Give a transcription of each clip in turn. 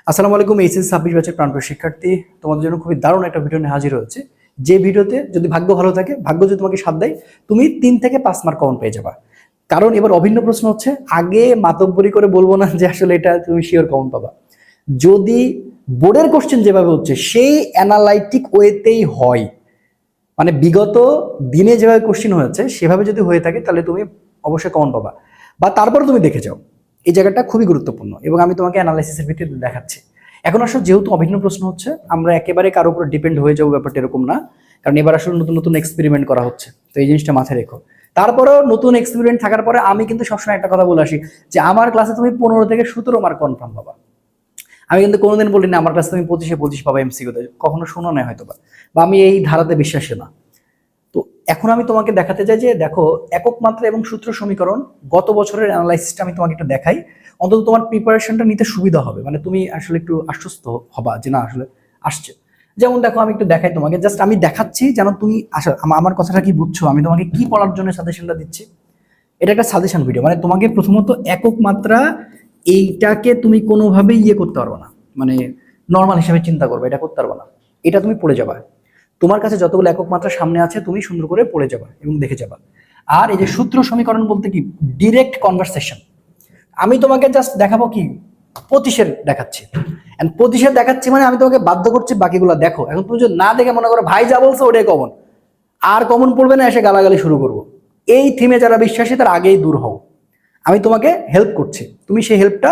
আসসালামু আলাইকুম। এইচএসসি 26 ব্যাচের প্রাণপ্রিয় শিক্ষার্থী, তোমাদের জন্য খুবই দারুণ একটা ভিডিও নিয়ে হাজির হয়েছে। যে ভিডিওতে যদি ভাগ্য ভালো থাকে, ভাগ্য যদি তোমাকে সাথ দেয়, তুমি 3 থেকে 5 মার্ক কমন পেয়ে যাবা। কারণ এবার অভিন্ন প্রশ্ন হচ্ছে, আগে মাতব্বরি করে বলবো না যে আসলে এটা তুমি শিওর কমন পাবা। যদি বোর্ডের কোশ্চেন যেভাবে হচ্ছে সেই অ্যানালাইটিক ওয়েতেই হয়, মানে বিগত দিনে যেভাবে কোশ্চেন হয়েছে সেভাবে যদি হয়ে থাকে, তাহলে তুমি অবশ্যই কমন পাবা। বা তারপরে তুমি দেখে যাও, এই জায়গাটা খুবই গুরুত্বপূর্ণ এবং আমি তোমাকে অ্যানালাইসিসের ভিত্তিতে দেখাচ্ছি। এখন আসলে যেহেতু অভিন্ন প্রশ্ন হচ্ছে, আমরা একেবারে কারোর উপর ডিপেন্ড হয়ে যাবো, ব্যাপারটা এরকম না। কারণ এবার আসলে নতুন নতুন এক্সপেরিমেন্ট করা হচ্ছে, তো এই জিনিসটা মাথায় রেখো। তারপরেও নতুন এক্সপেরিমেন্ট থাকার পরে আমি কিন্তু সবসময় একটা কথা বলে আসি যে আমার ক্লাসে তুমি 15 থেকে 17 মার্ক কনফার্ম পাবা। আমি কিন্তু কোনোদিন বলি না আমার ক্লাসে তুমি 25-25 পাবা এমসিকিউতে, কখনো শোনো না হয়তো, বা আমি এই ধারাতে বিশ্বাসী না। তো এখন আমি তোমাকে দেখাতে চাই যে দেখো, একক মাত্রা এবং সূত্র সমীকরণ গত বছরের অ্যানালাইসিসটা আমি তোমাকে একটু দেখাই। অন্তত তোমার প্রিপারেশনটা নিতে সুবিধা হবে, মানে তুমি আসলে একটু আশ্বস্ত হবা যে না আসলে আসছে। যেমন দেখো, আমি একটু দেখাই তোমাকে, জাস্ট আমি দেখাচ্ছি যেন তুমি আসলে আমার কথাটা কি বুঝছো, আমি তোমাকে কি পড়ার জন্য সাজেশনটা দিচ্ছি। এটা একটা সাজেশন ভিডিও, মানে তোমাকে প্রথমত একক মাত্রা এইটাকে তুমি কোনোভাবেই করতে পারবে না, মানে নর্মাল হিসেবে চিন্তা করবে, এটা করতে পারবে না। এটা তুমি পড়ে যাবা, তোমার কাছে যতগুলো একক মাত্রা সামনে আছে তুমি সুন্দর করে পড়ে যাবা এবং দেখে যাবা। আর এই যে সূত্র সমীকরণ বলতে কি, ডিরেক্ট কনভারসেশন। আমি তোমাকে জাস্ট দেখাবো কি, পঁচিশের দেখাচ্ছি, এন্ড পঁচিশের দেখাচ্ছি মানে আমি তোমাকে বাধ্য করছি বাকিগুলো দেখো। এখন তুমি যদি না দেখে মনে করো ভাই যা বলছো ওটাই কমন, আর কমন পড়বে না, এসে গালাগালি শুরু করবো, এই থিমে যারা বিশ্বাসী তার আগেই দূর হও। আমি তোমাকে হেল্প করছি, তুমি সেই হেল্পটা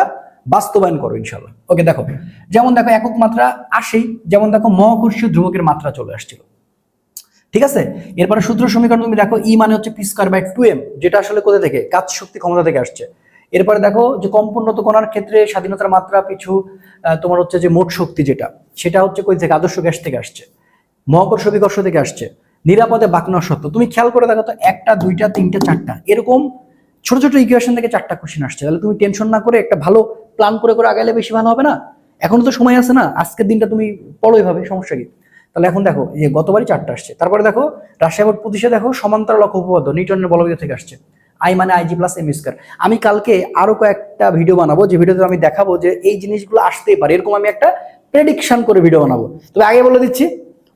বাস্তবায়ন করো ইনশাল্লাহ। ওকে, দেখো যেমন দেখো একক মাত্রা আসেই, যেমন দেখো মহাকর্ষীয় ধ্রুবকের মাত্রা চলে আসছিল, ঠিক আছে। এরপরে সূত্র সমীকরণ তুমি দেখো, ই মানে হচ্ছে p²/2m, যেটা আসলে কোথা থেকে, কাজ শক্তি ক্ষমতা থেকে আসছে। এরপরে দেখো যে কম্পোন্নত কণার ক্ষেত্রে স্বাধীনতার মাত্রা পিছু তোমার হচ্ছে যে মোট শক্তি, যেটা সেটা হচ্ছে কই থেকে, আদর্শ গ্যাস থেকে আসছে, মহাকর্ষ বিকর্ষ থেকে আসছে, নিরাপদে বাঁকনোর সত্য। তুমি খেয়াল করে দেখো তো, একটা দুইটা তিনটা চারটা এরকম ছোট ছোট ইকুয়েশন থেকে 4টা কোশ্চেন আসছে। তাহলে তুমি টেনশন না করে একটা ভালো প্ল্যান করে করে আগাইলে বেশি ভালো হবে না? এখনো তো সময় আছে না, আজকের দিনটা তুমি পড়ো এভাবে, সমস্যা কি? তাহলে এখন দেখো যে গতবারই 4টা আসছে। তারপরে দেখো রাজশাহী বোর্ড 25-এ দেখো সমান্তরাল অক্ষ উপপাদ্য নিউটনের বলবিদ্যা থেকে আসছে, আই মানে আইজি প্লাস এম স্কয়ার। আমি কালকে আরো কয়েকটা ভিডিও বানাবো, যে ভিডিওতে আমি দেখাবো যে এই জিনিসগুলো আসতেই পারে, এরকম আমি একটা প্রেডিকশন করে ভিডিও বানাবো। তবে আগে বলে দিচ্ছি,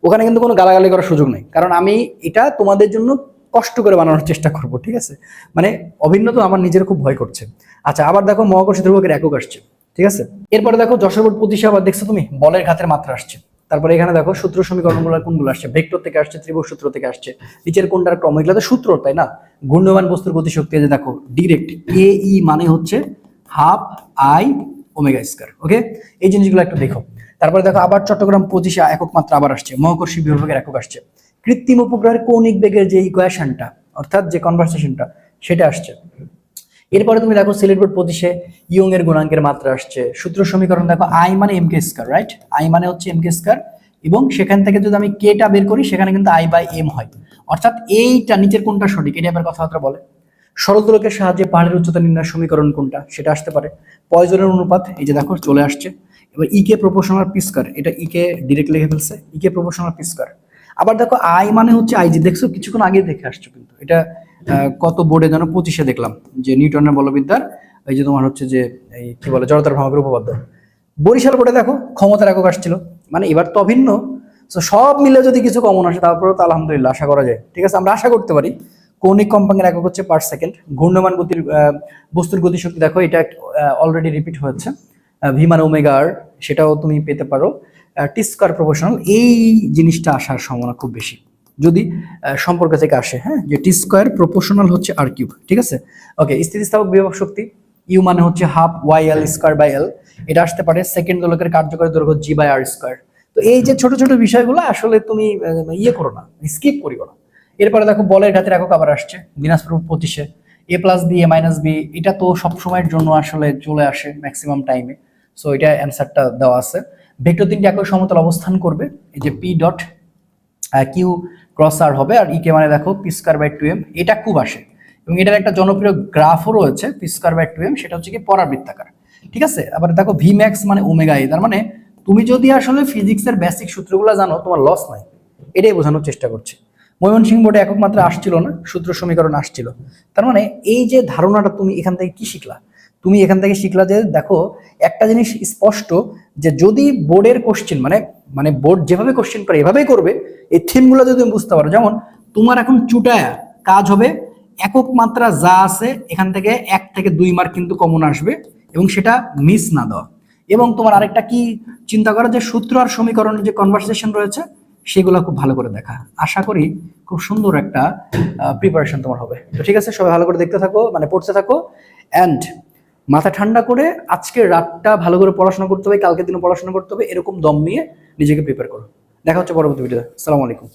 ওখানে কিন্তু কোনো গালাগালি করার সুযোগ নেই, কারণ আমি এটা তোমাদের জন্য কষ্ট করে বানানোর চেষ্টা করব, ঠিক আছে। মানে অভিন্ন তো আমার নিজের খুব ভয় করছে। আচ্ছা, আবার দেখো মহাকর্ষী ধ্রুবকের একক আসছে, ঠিক আছে। এরপরে দেখো যশোর বোর্ড 25-এ আবার দেখছো তুমি বলের ঘাতের মাত্রা আসছে। তারপরে এখানে দেখো সূত্র সমীকরণগুলো কোনগুলো আসছে, ভেক্টর থেকে আসছে, ত্রিভুজ সূত্র থেকে আসছে, নিচের কোনটার ক্রম, এগুলো তো সূত্র, তাই না। ঘূর্ণমান বস্তুর গতিশক্তি, যে দেখো ডিরেক্ট এ ই মানে হচ্ছে হাফ আই ওমেগা স্কয়ার। ওকে, এই জিনিসগুলো একটু দেখো। তারপরে দেখো আবার চট্টগ্রাম 25-এ একক মাত্রা আবার আসছে, মহাকর্ষী বিভবের একক আসছে, কৃত্রিম উপগ্রহের কৌণিক বেগের যে ইকুয়েশনটা, অর্থাৎ যে কনভারসেশনটা, সেটা আসছে। এরপরে তুমি দেখো সিলেট বোর্ড 25-এ ইয়ং এর গুণাঙ্কের মাত্রা আসছে, সূত্র সমীকরণ দেখো আই মানে M K square, right, I মানে হচ্ছে এম কে স্কয়ার, এবং সেখান থেকে যদি আমি কেটা বের করি সেখানে কিন্তু আই বাই এম হয়, অর্থাৎ এইটা নিচের কোনটা সঠিক, এটা আবার কথাবার্তা বলে। সরল দোলকের সাহায্যে পাহাড়ের উচ্চতা নির্ণয় সমীকরণ কোনটা, সেটা আসতে পারে। পয়জনের অনুপাত, এই যে দেখো চলে আসছে। এবার ইকে প্রপোর্শনাল পি স্কয়ার, এটা ইকে ডিরেক্ট লিখে ফেলছে, ইকে প্রপোর্শনাল পি স্কয়ার। আবার দেখো আই মানে হচ্ছে আইজি, দেখছো কিছুক্ষণ আগে দেখে আসছো, কিন্তু এটা কত বোর্ডে যেন 25-এ দেখলাম, যে নিউটনের বলবিদ্যার এই যে তোমার হচ্ছে যে এই কি বলে জড়তার ভ্রামকের উপপাদ্য। বরিশাল বোর্ডে দেখো ক্ষমতার একক আসছিল, মানে এবার তো অভিন্ন। তো সব মিলে যদি কিছু কমন আসে তারপরে তো আলহামদুলিল্লাহ আশা করা যায়, ঠিক আছে, আমরা আশা করতে পারি। কৌণিক কম্পাঙ্কের একক হচ্ছে পার সেকেন্ড। ঘূর্ণমান গতির বস্তুর গতিশক্তি দেখো, এটা অলরেডি রিপিট হয়েছে, ভি মানে ওমেগা আর, সেটাও তুমি পেতে পারো। টি স্কয়ার প্রপোর্শনাল, এই জিনিসটা আসার সম্ভাবনা খুব বেশি যদি সম্পর্ক থেকে আসে, হ্যাঁ, যে টি স্কয়ার প্রপোর্শনাল হচ্ছে আর কিউব, ঠিক আছে। ওকে, স্থিতিস্থাপক বিভব শক্তি ইউ মানে হচ্ছে half Y L square by L, এটা আসতে পারে। সেকেন্ড দোলকের কার্যকরী দৈর্ঘ্য জি বাই আর স্কয়ার। তো এই যে ছোট ছোট বিষয়গুলো আসলে তুমি করো না, স্কিপ করিও না। এরপরে দেখো বলের ঘাতের একক আবার আসছে, দিনাজপুর 25-এ এ plus B A minus B, এটা তো সব সময়ের জন্য আসলে চলে আসে ম্যাক্সিমাম টাইমে। সো এটা অ্যান্সারটা দেওয়া আছে। ভেক্টর তিনটি একই সমতল অবস্থান করবে, এই যে পি ডট কিউ ক্রস আর হবে, আর ইকে মানে দেখো পি স্কয়ার বাই 2m, এটা খুব আসে। এবং এটার একটা জনপ্রিয় গ্রাফও রয়েছে, পি স্কয়ার বাই 2m, সেটা হচ্ছে কি পরাবৃত্তাকার, ঠিক আছে। আবার দেখো ভি ম্যাক্স মানে ওমেগা এ, তার মানে তুমি যদি আসলে ফিজিক্সের বেসিক সূত্রগুলো জানো তোমার লস নাই, এটাই বোঝানোর চেষ্টা করছি। ময়মনসিংহ বোর্ডে একক মাত্রা আসছিল না, সূত্র সমীকরণ আসছিল। তার মানে এই যে ধারণাটা তুমি এখান থেকে কি শিখলা, তুমি এখান থেকে শিখলা যে দেখো একটা জিনিস স্পষ্ট, যে যদি বোর্ডের কোশ্চেন মানে মানে বোর্ড যেভাবে কোশ্চেন করে এভাবেই করবে, এই থিমগুলো যদি তুমি বুঝতে পারো, যেমন তোমার এখন চুটায়া কাজ হবে একক মাত্রা যা আছে এখান থেকে 1 থেকে 2 মার্ক কিন্তু কমন আসবে, এবং সেটা মিস না দেওয়া। এবং তোমার আরেকটা কি চিন্তা করো, যে সূত্র আর সমীকরণের যে কনভারসেশন রয়েছে সেগুলো খুব ভালো করে দেখা। আশা করি খুব সুন্দর একটা প্রিপারেশন তোমার হবে। তো ঠিক আছে, সবাই ভালো করে দেখতে থাকো, মানে পড়তে থাকো, অ্যান্ড মাথা ঠান্ডা করে আজকের রাতটা ভালো করে পড়াশোনা করতে হবে, কালকের দিনও পড়াশোনা করতে হবে, এরকম দম নিয়ে নিজেকে প্রিপেয়ার করো। দেখা হচ্ছে পরবর্তী ভিডিওতে। আসসালামু আলাইকুম।